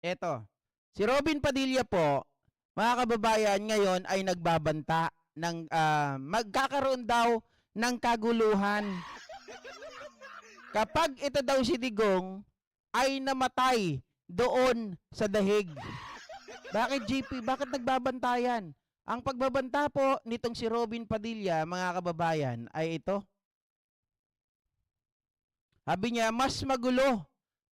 Eto, si Robin Padilla po, mga kababayan, ngayon ay nagbabanta ng magkakaroon daw ng kaguluhan. Kapag ito daw si Digong ay namatay doon sa dahig. Bakit GP? Bakit nagbabantayan? Ang pagbabanta po nitong si Robin Padilla, mga kababayan, ay ito. Sabi niya, mas magulo.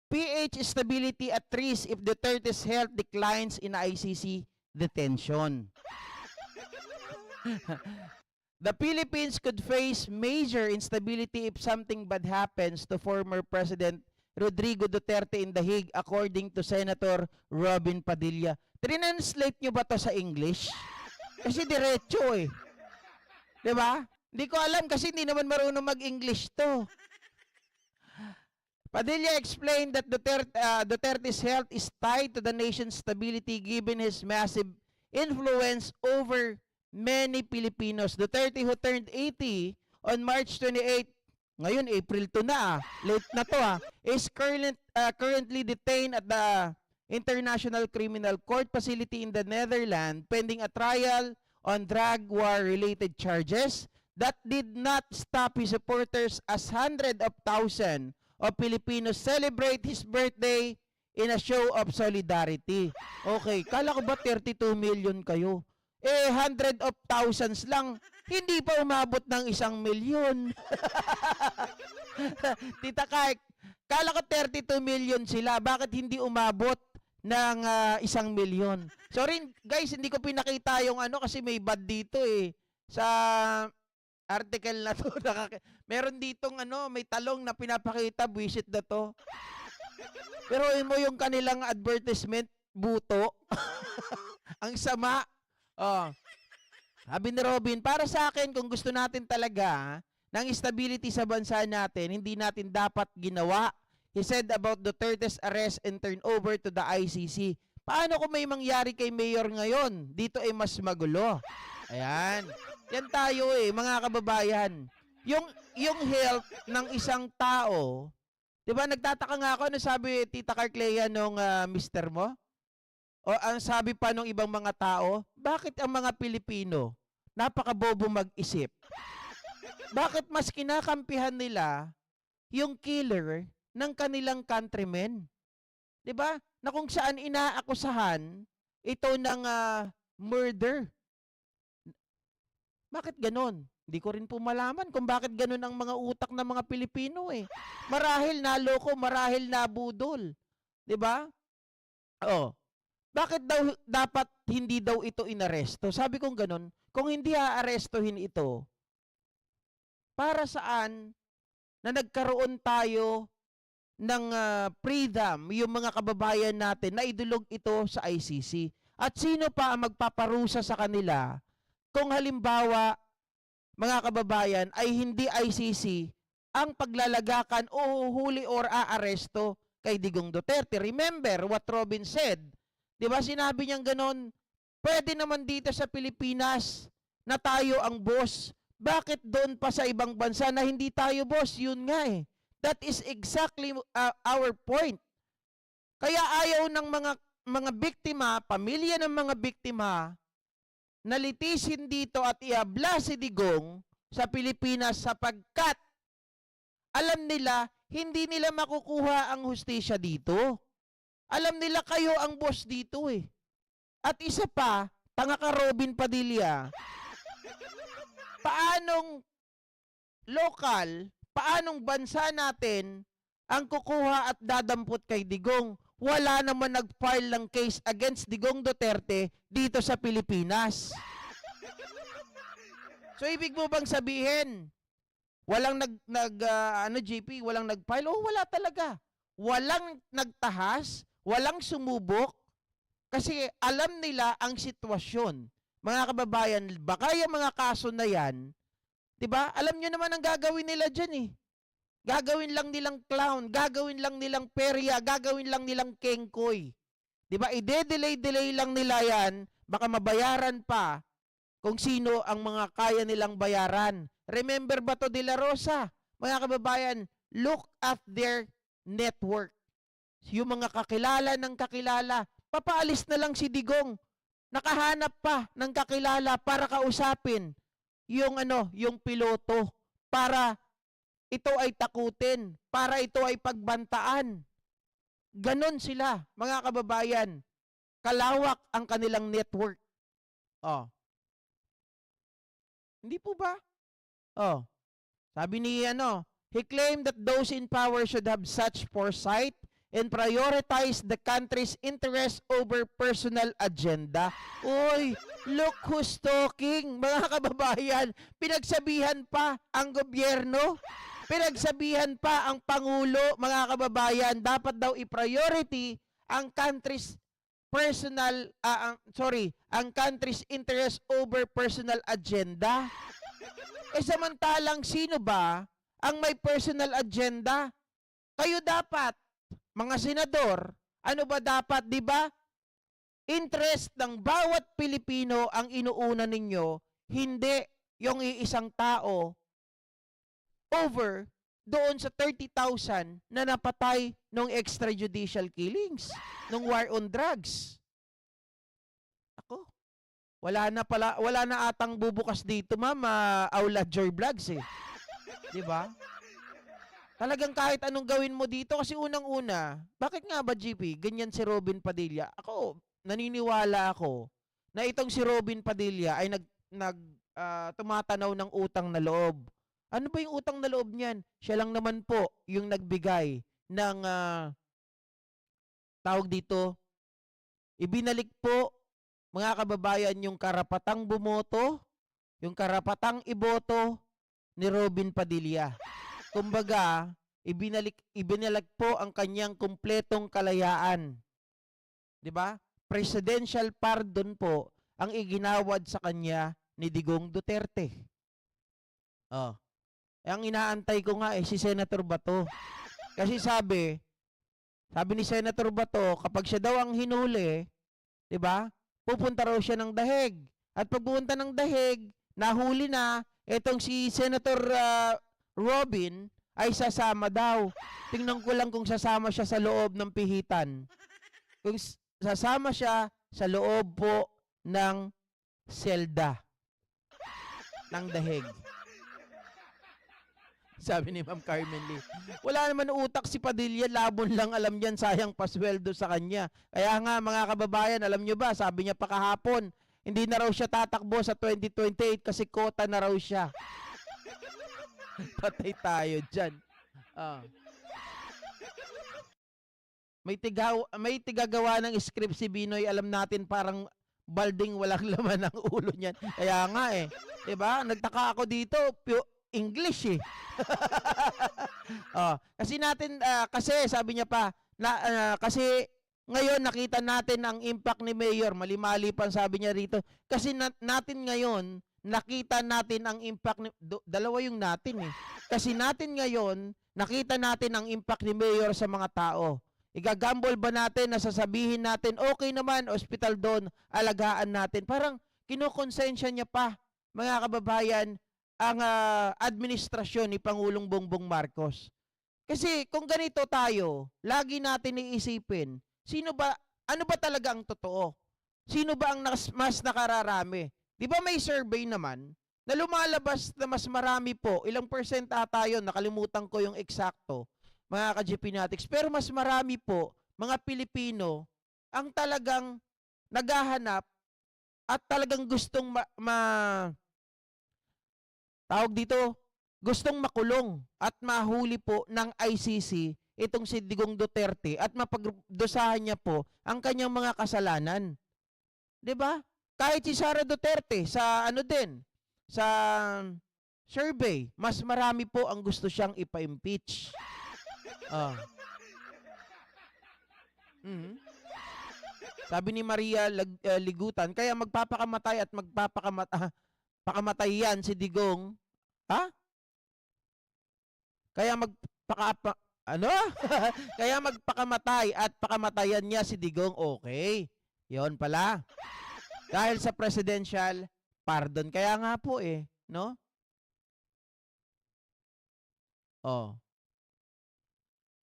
PH stability at risk if Duterte's health declines in ICC detention. The Philippines could face major instability if something bad happens to former President Rodrigo Duterte in The Hague, according to Senator Robin Padilla. Translate nyo ba to sa English? Kasi diretso eh. Diba? Hindi ko alam kasi hindi naman marunong mag-English to. Padilla explained that Duterte's health is tied to the nation's stability given his massive influence over many Filipinos. Duterte, who turned 80 on March 28, ngayon April 2 na, late na to is currently detained at the International Criminal Court facility in the Netherlands pending a trial on drug war-related charges that did not stop his supporters as hundreds of thousands of Filipinos celebrate his birthday in a show of solidarity. Okay, kala ko ba 32 million kayo? Hundred of thousands lang, hindi pa umabot ng 1 milyon. Tita Kai, kala ko 32 million sila, bakit hindi umabot ng 1 milyon? Sorry guys, hindi ko pinakita yung kasi may bad dito sa article na to. Meron ditong may talong na pinapakita, buwisit na to. Pero mo yung kanilang advertisement, buto. Ang sama. Sabi ni Robin, para sa akin, kung gusto natin talaga ng stability sa bansa natin, hindi natin dapat ginawa. He said about Duterte's arrest and turnover to the ICC. Paano kung may mangyari kay Mayor ngayon? Dito ay mas magulo. Ayan. Yan tayo mga kababayan. Yung health ng isang tao, 'di ba nagtataka nga ako ano sabi Tita Carclea nung mister mo? O ang sabi pa ng ibang mga tao, bakit ang mga Pilipino napakabobo mag-isip? Bakit mas kinakampihan nila yung killer ng kanilang countrymen? 'Di ba? Na kung saan inaakusahan ito ng murder. Bakit ganon? Hindi ko rin po malaman kung bakit ganon ang mga utak ng mga Pilipino Marahil naloko, marahil nabudol. 'Di ba? Bakit daw dapat hindi daw ito inaresto? Sabi kong ganon, kung hindi aarestohin ito, para saan na nagkaroon tayo ng freedom, yung mga kababayan natin na idulog ito sa ICC? At sino pa ang magpaparusa sa kanila kung halimbawa, mga kababayan, ay hindi ICC ang paglalagakan o huli or aaresto kay Digong Duterte? Remember what Robin said. Di ba sinabi niyang ganon, pwede naman dito sa Pilipinas na tayo ang boss. Bakit doon pa sa ibang bansa na hindi tayo boss? Yun nga That is exactly our point. Kaya ayaw ng mga biktima, pamilya ng mga biktima, nalitisin dito at iabla si Digong sa Pilipinas sapagkat alam nila hindi nila makukuha ang hustisya dito. Alam nila kayo ang boss dito At isa pa, tanga ka Robin Padilla, paanong lokal, paanong bansa natin ang kukuha at dadampot kay Digong? Wala naman nag-file ng case against Digong Duterte dito sa Pilipinas. So ibig mo bang sabihin, walang GP, walang nag-file? Wala talaga. Walang nagtahas, walang sumubok kasi alam nila ang sitwasyon. Mga kababayan, baka yung mga kaso na yan, 'di ba? Alam niyo naman ang gagawin nila diyan Gagawin lang nilang clown, gagawin lang nilang perya, gagawin lang nilang kengkoy. 'Di ba? I-delay lang nila 'yan, baka mabayaran pa kung sino ang mga kaya nilang bayaran. Remember Bato de la Rosa? Mga kababayan, look at their network. yung mga kakilala ng kakilala, papaalis na lang si Digong. Nakahanap pa ng kakilala para kausapin yung yung piloto para ito ay takutin, para ito ay pagbantaan. Ganon sila, mga kababayan. Kalawak ang kanilang network. Oh. Hindi po ba? Oh. Sabi ni he claimed that those in power should have such foresight and prioritize the country's interest over personal agenda. Uy, look who's talking, mga kababayan. Pinagsabihan pa ang gobyerno, pinagsabihan pa ang Pangulo, mga kababayan, dapat daw i-priority ang country's ang country's interest over personal agenda. Samantalang sino ba ang may personal agenda? Kayo dapat, mga senador, ano ba dapat, di ba? Interest ng bawat Pilipino ang inuuna ninyo, hindi yung iisang tao over doon sa 30,000 na napatay ng extrajudicial killings, ng war on drugs. Ako, wala na atang bubukas dito, Ma'am, Aula Joy Vlogs eh. 'Di ba? Talagang kahit anong gawin mo dito kasi unang-una, bakit nga ba GP ganyan si Robin Padilla? Ako, naniniwala ako na itong si Robin Padilla ay tumatanaw ng utang na loob. Ano ba yung utang na loob niyan? Siya lang naman po yung nagbigay ng tawag dito, ibinalik po, mga kababayan, yung karapatang bumoto, yung karapatang iboto ni Robin Padilla. Kumbaga, ibinalik po ang kanyang kumpletong kalayaan. 'Di ba? Presidential pardon po ang iginawad sa kanya ni Digong Duterte. Oh. Ang inaantay ko nga si Senator Bato. Kasi sabi ni Senator Bato, kapag siya daw ang hinuli, 'di ba? Pupunta raw siya ng Daheg. At pagpunta ng Daheg, nahuli na, etong si Senator Robin ay sasama daw. Tingnan ko lang kung sasama siya sa loob ng pihitan. Kung sasama siya sa loob po ng selda ng Daheg. Sabi ni Ma'am Carmen Lee. Wala naman utak si Padilla, labon lang alam niyan, sayang pasweldo sa kanya. Kaya nga mga kababayan, alam nyo ba, sabi niya pa kahapon, hindi na raw siya tatakbo sa 2028 kasi kota na raw siya. Patay tayo dyan. May tigagawa ng script si Binoy, alam natin parang balding walang laman ang ulo niyan. Kaya nga eh. 'Di ba? Nagtaka ako dito, English eh. Kasi sabi niya pa kasi ngayon nakita natin ang impact ni Mayor, mali-mali pa sabi niya rito. Kasi natin ngayon nakita natin ang impact ni dalawa yung natin eh. Kasi natin ngayon nakita natin ang impact ni Mayor sa mga tao. Igagamble ba natin na sasabihin natin okay naman, hospital doon, alagaan natin? Parang kinokonsensya niya pa, mga kababayan, ang administrasyon ni Pangulong Bongbong Marcos. Kasi kung ganito tayo, lagi natin iisipin, ano ba talaga ang totoo? Sino ba ang mas nakararami? Di ba may survey naman na lumalabas na mas marami po, ilang percent ata yun, nakalimutan ko yung eksakto, mga ka-GPnatics, pero mas marami po, mga Pilipino, ang talagang naghahanap at talagang gustong gustong makulong at mahuli po ng ICC itong si Digong Duterte at mapagdusahan niya po ang kanyang mga kasalanan. 'Di ba? Kahit si Sara Duterte sa sa survey, mas marami po ang gusto siyang ipa-impeach. Sabi ni Maria Ligutan, kaya magpapakamatay at pakamatay yan si Digong. Ha? Kaya Kaya magpakamatay at pakamatayan niya si Digong. Okay. 'Yon pala. Dahil sa presidential pardon. Kaya nga po no?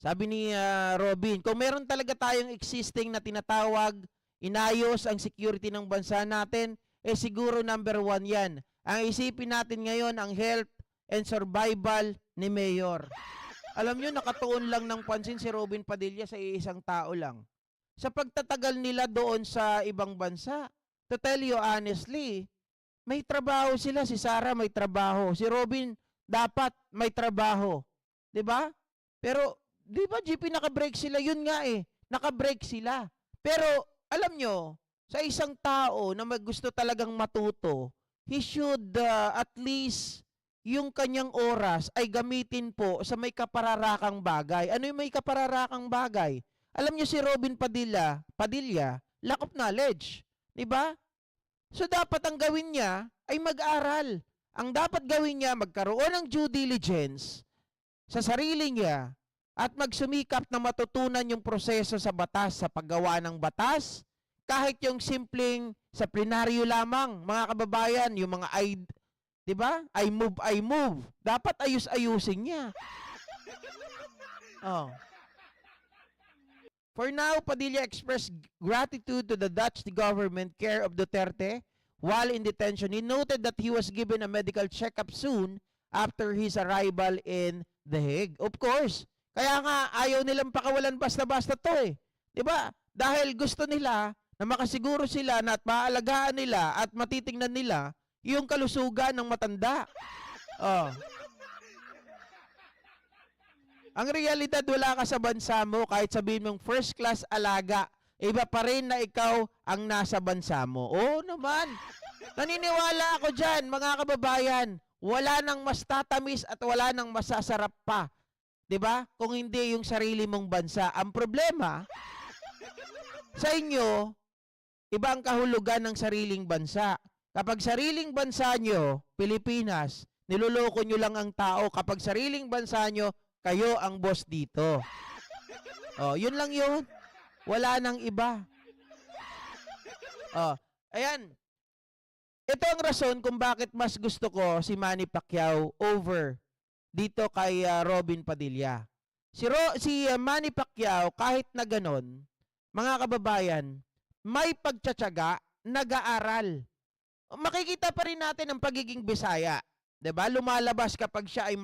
Sabi ni Robin, kung meron talaga tayong existing na tinatawag, inayos ang security ng bansa natin, eh siguro number 1 yan. Ang isipin natin ngayon, ang health and survival ni Mayor. Alam nyo, nakatuon lang ng pansin si Robin Padilla sa isang tao lang. Sa pagtatagal nila doon sa ibang bansa, to tell you honestly, may trabaho sila. Si Sarah may trabaho. Si Robin dapat may trabaho. 'Di ba? Pero, 'di ba, GP, naka-break sila? Yun nga eh. Naka-break sila. Pero, alam nyo, sa isang tao na gusto talagang matuto, he should at least yung kanyang oras ay gamitin po sa may kapararakang bagay. Ano yung may kapararakang bagay? Alam nyo si Robin Padilla, lack of knowledge. 'Di ba? So dapat ang gawin niya ay mag-aral. Ang dapat gawin niya, magkaroon ng due diligence sa sarili niya at magsumikap na matutunan yung proseso sa batas, sa paggawa ng batas, kahit yung simpleng sa plenaryo lamang, mga kababayan, yung mga di ba? I move. Dapat ayus-ayusin niya. Oh. For now, Padilla expressed gratitude to the Dutch government care of Duterte while in detention. He noted that he was given a medical checkup soon after his arrival in The Hague. Of course. Kaya nga, ayaw nilang pakawalan basta-basta to eh. Di ba? Dahil gusto nila na makasiguro sila na at maalagaan nila at matitingnan nila yung kalusugan ng matanda. Oh. Ang realidad, wala ka sa bansa mo, kahit sabihin mong first class alaga, iba pa rin na ikaw ang nasa bansa mo. Oo naman. Naniniwala ako dyan, mga kababayan. Wala nang mas tatamis at wala nang masasarap pa. 'Di ba? Kung hindi yung sarili mong bansa. Ang problema, sa inyo, iba ang kahulugan ng sariling bansa. Kapag sariling bansa nyo, Pilipinas, niloloko nyo lang ang tao. Kapag sariling bansa nyo, kayo ang boss dito. Oh, yun lang yun. Wala nang iba. Oh, ayan. Ito ang rason kung bakit mas gusto ko si Manny Pacquiao over dito kay Robin Padilla. Si Manny Pacquiao, kahit na ganon, mga kababayan, may pagtsatsaga, nag-aaral. Makikita pa rin natin ang pagiging Bisaya. 'Di ba? Lumalabas kapag siya ay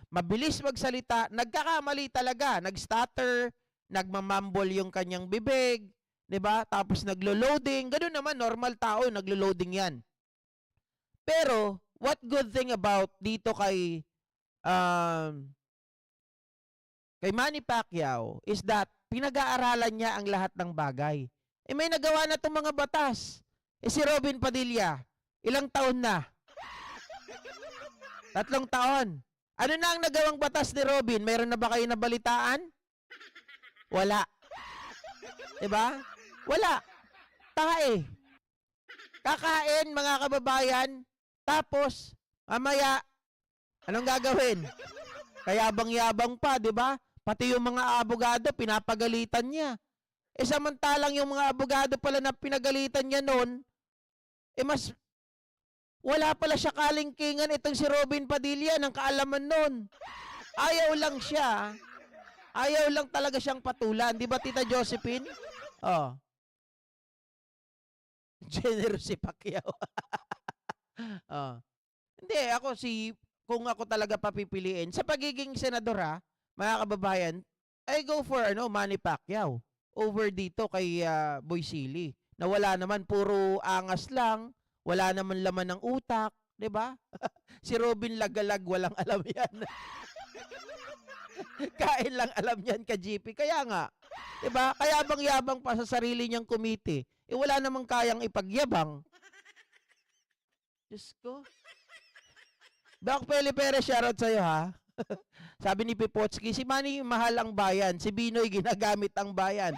mabilis magsalita, nagkakamali talaga, nag-stutter, nagmamumble yung kanyang bibig, 'di ba? Tapos naglo-loading, ganoon naman normal tao, naglo-loading 'yan. Pero what good thing about dito kay Manny Pacquiao is that pinag-aaralan niya ang lahat ng bagay. Eh may nagawa na 'tong mga batas. Eh si Robin Padilla, ilang taon na? 3 taon. Ano na ang nagawang batas ni Robin? Mayroon na ba kayo nabalitaan? Wala. Diba? Wala. Tae. Kakain, mga kababayan. Tapos, mamaya, anong gagawin? Kayabang-yabang pa, diba? Pati yung mga abogado, pinapagalitan niya. Eh samantalang yung mga abogado pala na pinagalitan niya noon, eh mas wala pala siya kalingkingan itong si Robin Padilla ng kaalaman noon. Ayaw lang siya. Ayaw lang talaga siyang patulan. Di ba, Tita Josephine? Oh. Generous si Pacquiao. Oh. Hindi, kung ako talaga papipiliin, sa pagiging senador mga kababayan, I go for Manny Pacquiao over dito kay Boy Silly. Na wala naman, puro angas lang, wala naman laman ng utak, 'di ba? Si Robin lagalag, walang alam 'yan. Kain lang alam 'yan ka GP. Kaya nga, 'di ba? Kayabang-yabang pa sa sarili niyang komite. Eh wala namang kayang ipagyabang. Diyos ko. Doc Peli Perez, shoutout sa'yo ha. Sabi ni Pipotsky, si Manny mahal ang bayan, si Binoy ginagamit ang bayan.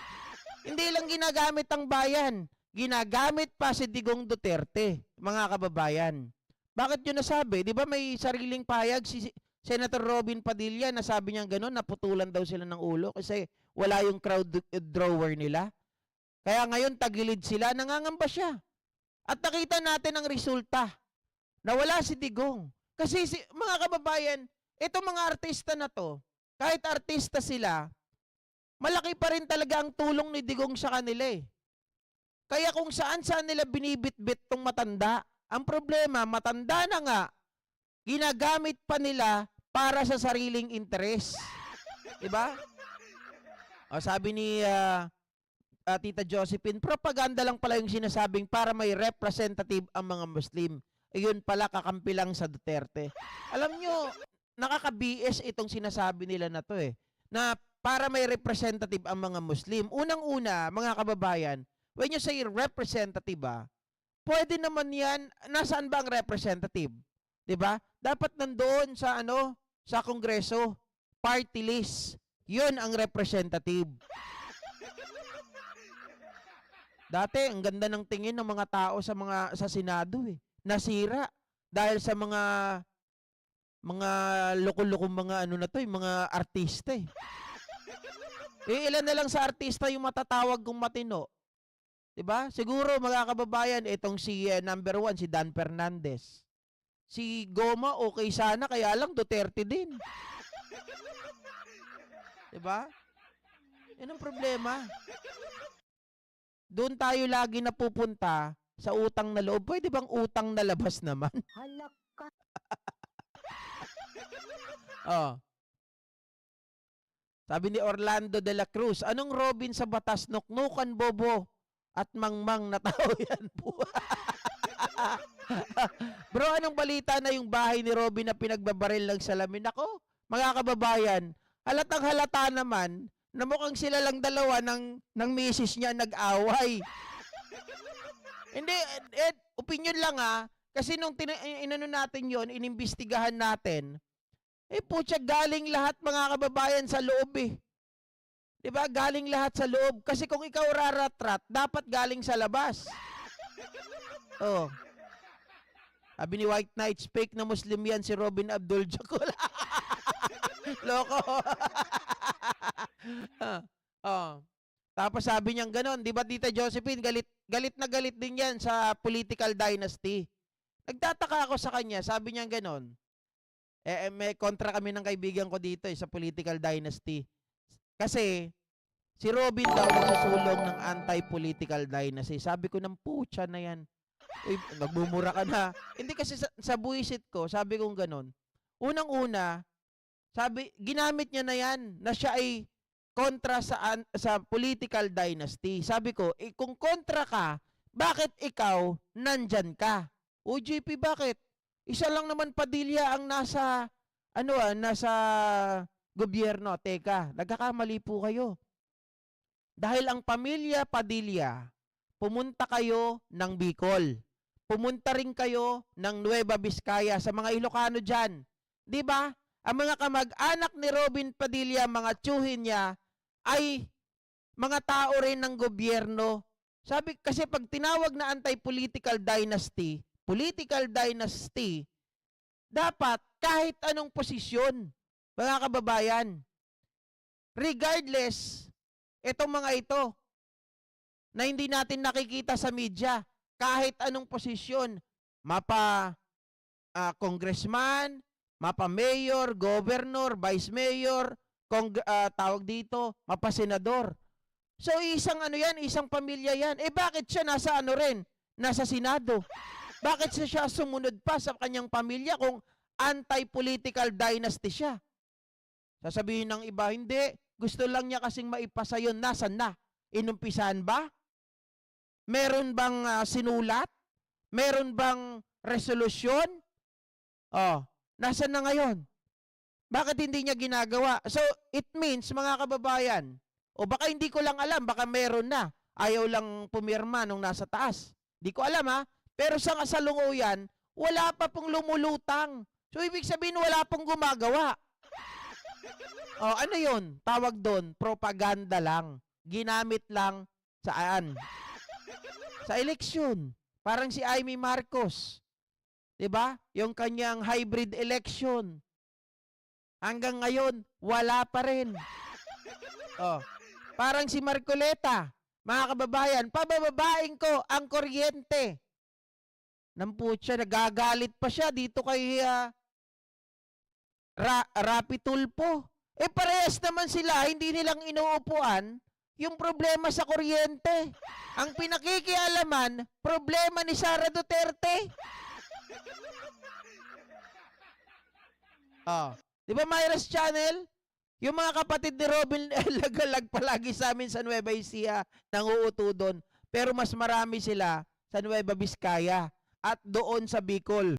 Hindi lang ginagamit ang bayan, ginagamit pa si Digong Duterte, mga kababayan. Bakit yun nasabi? Di ba may sariling payag si Senator Robin Padilla na sabi niya gano'n, naputulan daw sila ng ulo kasi wala yung crowd drawer nila. Kaya ngayon tagilid sila, nangangamba siya. At nakita natin ang resulta na wala si Digong. Kasi mga kababayan, itong mga artista na to, kahit artista sila, malaki pa rin talaga ang tulong ni Digong sa kanila eh. Kaya kung saan-saan nila binibitbit tong matanda, ang problema, matanda na nga, ginagamit pa nila para sa sariling interes. Diba? O, sabi ni Tita Josephine, propaganda lang pala yung sinasabing para may representative ang mga Muslim. Ayun pala, kakampi lang sa Duterte. Alam nyo, nakaka-BS itong sinasabi nila na to eh. Na para may representative ang mga Muslim. Unang-una, mga kababayan, when you say representative, pwede naman yan, nasaan ba ang representative? 'Di ba? Dapat nandoon sa sa Kongreso, party list. 'Yun ang representative. Dati ang ganda ng tingin ng mga tao sa Senado eh. Nasira dahil sa mga loko-lokong mga yung mga artista eh. Ilan na lang sa artista yung matatawag kong matino. 'Di ba? Siguro mga kababayan, itong si number 1 si Dan Fernandez. Si Goma okay sana, kaya lang Duterte din. 'Di ba? Yan ang problema. Doon tayo lagi napupunta sa utang na loob. Pwede bang utang na labas naman? Halaka. Oh. Sabi ni Orlando de la Cruz, anong Robin sa batas, nuknukan bobo at mangmang na tao yan po. Bro, anong balita na yung bahay ni Robin na pinagbabaril ng salamin? Ako, mga kababayan, halatang halata naman na mukhang sila lang dalawa ng misis niya nag-away. Hindi, opinion lang kasi nung inano natin yon, inimbestigahan natin, putya, galing lahat mga kababayan sa loob eh. Diba? Galing lahat sa loob. Kasi kung ikaw raratrat, dapat galing sa labas. Oh. Sabi ni White Knights, fake na Muslim yan si Robin Abdul Jakul. Loko. Oh. Tapos sabi niyang ganon, di ba Tita Josephine, galit na galit din yan sa political dynasty. Nagtataka ako sa kanya, sabi niyang ganon. May kontra kami ng kaibigan ko dito sa political dynasty. Kasi si Robin daw nagsusulong ng anti-political dynasty. Sabi ko ng putya na yan. Uy, nagmumura ka na. Hindi kasi sa buwisit ko, sabi kong ganon. Unang-una, sabi, ginamit niya na yan na siya ay kontra sa political dynasty. Sabi ko, kung kontra ka, bakit ikaw nandyan ka? O JP, bakit? Isa lang naman Padilla ang nasa gobyerno. Teka, nagkakamali po kayo. Dahil ang pamilya Padilla, pumunta kayo ng Bicol. Pumunta rin kayo ng Nueva Vizcaya sa mga Ilocano dyan. Di ba? Ang mga kamag-anak ni Robin Padilla, mga tiyuhin niya, ay mga tao rin ng gobyerno. Sabi, kasi pag tinawag na anti-political dynasty, dapat kahit anong posisyon, mga kababayan, regardless, itong mga ito, na hindi natin nakikita sa media, kahit anong posisyon, mapa congressman, mapa mayor, governor, vice mayor, tawag dito, mapa senador. So isang isang pamilya yan. Bakit siya nasa nasa Senado? Bakit siya sumunod pa sa kanyang pamilya kung anti-political dynasty siya? Sasabihin ng iba, hindi. Gusto lang niya kasing maipasa yun. Nasaan na? Inumpisahan ba? Meron bang sinulat? Meron bang resolusyon? Oh, nasaan na ngayon? Bakit hindi niya ginagawa? So, it means, mga kababayan, o baka hindi ko lang alam, baka meron na. Ayaw lang pumirma nung nasa taas. Di ko alam Pero sa kasalunguyan, wala pa pong lumulutang. So, ibig sabihin, wala pong gumagawa. O, ano yun? Tawag doon, propaganda lang. Ginamit lang saan? Sa eleksyon. Parang si Amy Marcos. Diba? Yung kanyang hybrid election. Hanggang ngayon, wala pa rin. O, parang si Marcoleta. Mga kababayan, pabababain ko ang kuryente. Namputya, nagagalit pa siya dito kay Rapi Tulfo. Eh parehas naman sila, hindi nilang inuupuan yung problema sa kuryente. Ang pinakikialaman, problema ni Sara Duterte. Oh. Di ba Myra's Channel? Yung mga kapatid ni Robin lagalag palagi sa amin sa Nueva Ecija, nanguuto doon. Pero mas marami sila sa Nueva Vizcaya at doon sa Bicol.